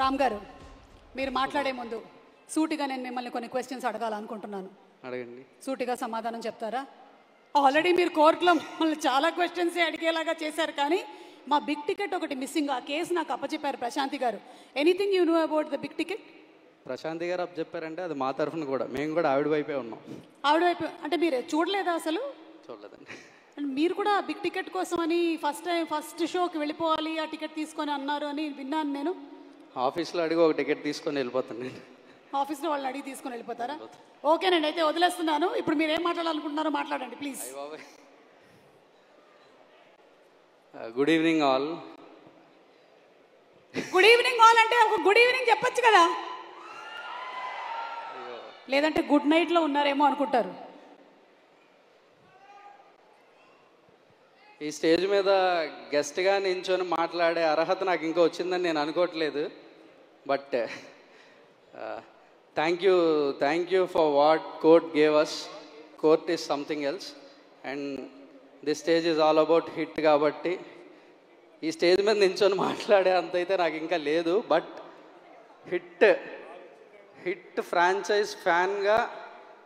రామ్ గారు, మీరు మాట్లాడే ముందు సూటిగా నేను మిమ్మల్ని కొన్ని క్వశ్చన్స్ అడగాలనుకుంటున్నాను. అడగండి. సూటిగా సమాధానం చెప్తారా? ఆల్రెడీ మీరు కోర్టులో మమ్మల్ని చాలా క్వశ్చన్స్ అడిగేలాగా చేశారు, కానీ మా బిగ్ టికెట్ ఒకటి మిస్సింగ్. ఆ కేసు నాకు అప్పచెప్పారు Prashanti garu. Anything you know about the big ticket? Prashanti garu చెప్పారంటే అది మా తరఫున కూడా, మేము కూడా ఆవిడ వైపే ఉన్నాం. ఆవిడ వైపు అంటే మీరు చూడలేదా అసలు? చూడలేదండి. మీరు కూడా బిగ్ టికెట్ కోసం అని ఫస్ట్ షోకి వెళ్ళిపోవాలి, ఆ టికెట్ తీసుకొని అన్నారు అని విన్నాను నేను. ఆఫీస్లో అడిగి ఒక టికెట్ తీసుకొని వెళ్ళిపోతాను. ఆఫీస్లో వాళ్ళని అడిగి తీసుకొని వెళ్ళిపోతారా? ఓకేనండి, అయితే వదిలేస్తున్నాను. ఇప్పుడు మీరు ఏం మాట్లాడాలనుకుంటున్నారో మాట్లాడండి please. Good evening all. Good evening all అంటే ఒక గుడ్ ఈవినింగ్ చెప్పొచ్చు కదా, లేదంటే గుడ్ నైట్లో ఉన్నారేమో అనుకుంటారు. ఈ స్టేజ్ మీద గెస్ట్గా నించొని మాట్లాడే అర్హత నాకు ఇంకా వచ్చిందని నేను అనుకోవట్లేదు. But thank you for what court gave us. Court is something else and this stage is all about hit. కాబట్టి ఈ స్టేజ్ మీద నించొని మాట్లాడే అంత అయితే నాకు ఇంకా లేదు. బట్ హిట్ ఫ్రాంచైజ్ ఫ్యాన్గా,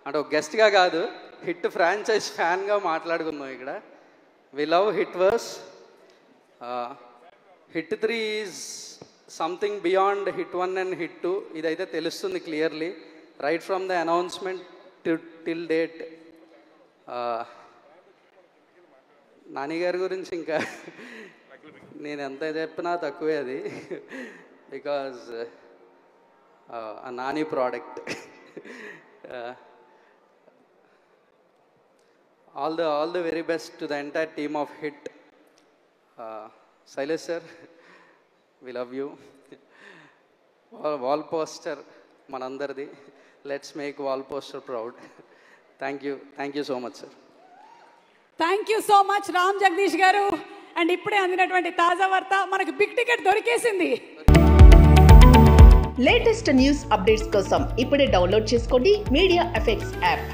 అంటే ఒక గెస్ట్గా కాదు, హిట్ ఫ్రాంచైజ్ ఫ్యాన్గా మాట్లాడుకుందాం ఇక్కడ. We love Hitverse. Hit 3 is something beyond Hit 1 and Hit 2. ఇదైతే తెలుస్తుంది clearly right from the announcement till date. Nani గారి గురించి ఇంకా నేను ఎంత చెప్పినా తక్కువే అది. బికాజ్ ఆ Nani product. All the very best to the entire team of Hit. Silas sir, we love you. Wall poster manandardi. Let's make wall poster proud. Thank you so much sir. Thank you so much Ram Jagadish garu. And ఇప్పుడే అందినటువంటి తాజా వార్త, మనకు big ticket దొరికేసింది. Latest news updates కోసం ఇప్పుడే download చేసుకోండి media effects app.